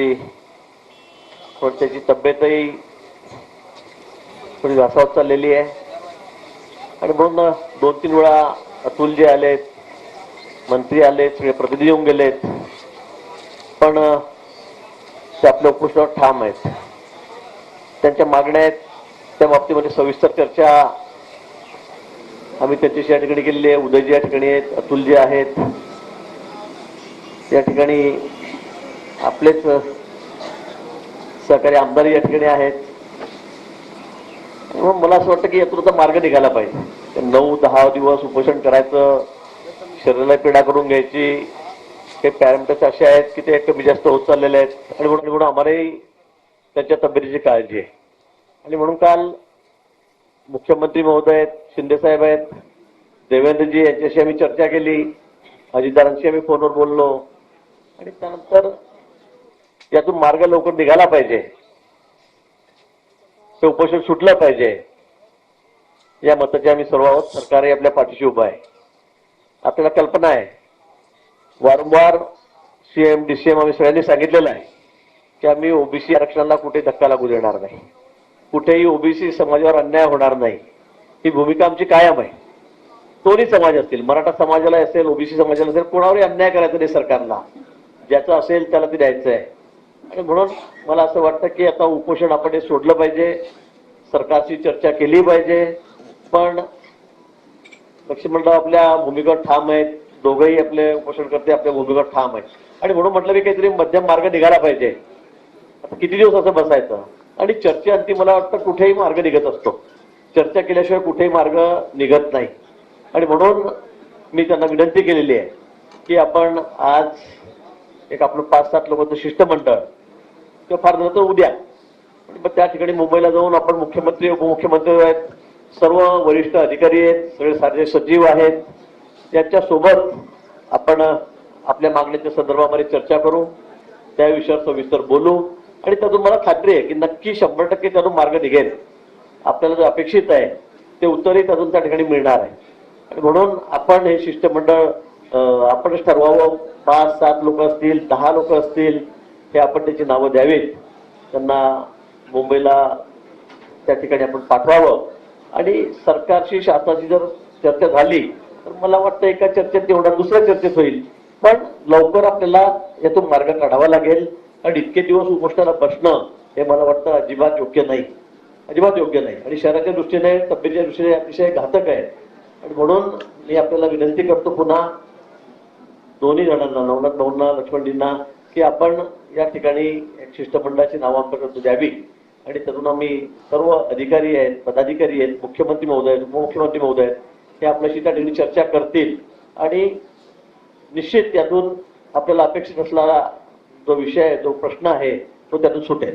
थोडी त्याची तब्येतही थोडी घासावत चाललेली आहे आणि म्हणून 2-3 वेळा अतुल जे आलेत, मंत्री आलेत, सगळे प्रतिनिधी येऊन गेलेत, पण ते आपल्या उपोषणावर ठाम आहेत. त्यांच्या मागण्या आहेत त्या बाबतीमध्ये सविस्तर चर्चा आम्ही त्यांच्याशी या ठिकाणी केलेली आहे. उदयजी या ठिकाणी आहेत, अतुलजी आहेत, या ठिकाणी आपलेच सहकारी आमदार या ठिकाणी आहेत. मला असं वाटतं की यातून आता मार्ग निघाला पाहिजे. 9-10 दिवस उपोषण करायचं, शरीराला पीडा करून घ्यायची, काही पॅरामीटर्स असे आहेत की ते कमी जास्त होत चाललेले आहेत आणि म्हणून आम्हालाही त्यांच्या तब्येतीची काळजी आहे. आणि म्हणून काल मुख्यमंत्री महोदय आहेत, शिंदे साहेब आहेत, देवेंद्रजी यांच्याशी आम्ही चर्चा केली, अजितदारांशी आम्ही फोनवर बोललो आणि त्यानंतर यातून मार्ग लवकर निघाला पाहिजे, ते उपोषण सुटलं पाहिजे या मताचे आम्ही सर्व आहोत. सरकारही आपल्या पाठीशी उभं आहे. आपल्याला कल्पना आहे, वारंवार सीएम डीसीएम आम्ही सगळ्यांनी सांगितलेलं आहे की आम्ही ओबीसी आरक्षणाला कुठे धक्का लागू देणार नाही, कुठेही ओबीसी समाजावर अन्याय होणार नाही, ही भूमिका आमची कायम आहे. दोन्ही समाज असतील, मराठा समाजाला असेल, ओबीसी समाजाला असेल, कोणावरही अन्याय करायचा नाही. सरकारला ज्याचं असेल त्याला ते द्यायचं आहे. आणि म्हणून मला असं वाटतं की आता उपोषण आपण हे सोडलं पाहिजे, सरकारशी चर्चा केली पाहिजे, पण लक्ष्मी मंडळ आपल्या भूमिकेवर ठाम आहेत, दोघंही आपले उपोषणकर्ते आपल्या भूमिकेवर ठाम आहेत आणि म्हणून म्हटलं की काहीतरी मध्यम मार्ग निघाला पाहिजे. आता किती दिवस असं बसायचं आणि चर्चेअंती मला वाटतं कुठेही मार्ग निघत असतो, चर्चा केल्याशिवाय कुठेही मार्ग निघत नाही. आणि म्हणून मी त्यांना विनंती केलेली आहे की आपण आज एक आपलं 5-7 लोकांचं शिष्टमंडळ किंवा फार झालं तर उद्या त्या ठिकाणी मुंबईला जाऊन आपण मुख्यमंत्री उपमुख्यमंत्री आहेत, सर्व वरिष्ठ अधिकारी आहेत, सगळे सारे सचिव आहेत, त्यांच्यासोबत आपण आपल्या मागण्यांच्या संदर्भामध्ये चर्चा करू, त्या विषयावर सविस्तर बोलू आणि त्यातून मला खात्री आहे की नक्की 100% त्यातून मार्ग निघेल. आपल्याला जो अपेक्षित आहे ते उत्तरही त्यातून त्या ठिकाणी मिळणार आहे. आणि म्हणून आपण हे शिष्टमंडळ आपणच ठरवावं. 5-7 लोक असतील, 10 लोक असतील, हे आपण त्याची नावं द्यावीत, त्यांना मुंबईला त्या ठिकाणी आपण पाठवावं आणि सरकारशी शासनाची जर चर्चा झाली तर मला वाटतं एका चर्चेत तेवढा दुसऱ्या चर्चेत होईल, पण लवकर आपल्याला यातून मार्ग काढावा लागेल. आणि इतके दिवस उपोषणाला बसणं हे मला वाटतं अजिबात योग्य नाही, अजिबात योग्य नाही आणि शहराच्या दृष्टीने, तब्येतीच्या दृष्टीने अतिशय घातक आहे. आणि म्हणून मी आपल्याला विनंती करतो पुन्हा दोन्ही जणांना, नवनाथ भाऊंना, लक्ष्मणजींना, की आपण या ठिकाणी एक शिष्टमंडळाची नामांकन द्यावी आणि त्यातून आम्ही सर्व अधिकारी आहेत, पदाधिकारी आहेत, मुख्यमंत्री महोदय, उपमुख्यमंत्री महोदय हे आपल्याशी त्या ठिकाणी चर्चा करतील आणि निश्चित त्यातून आपल्याला अपेक्षित असलेला जो विषय आहे, जो प्रश्न आहे, तो त्यातून सुटेल.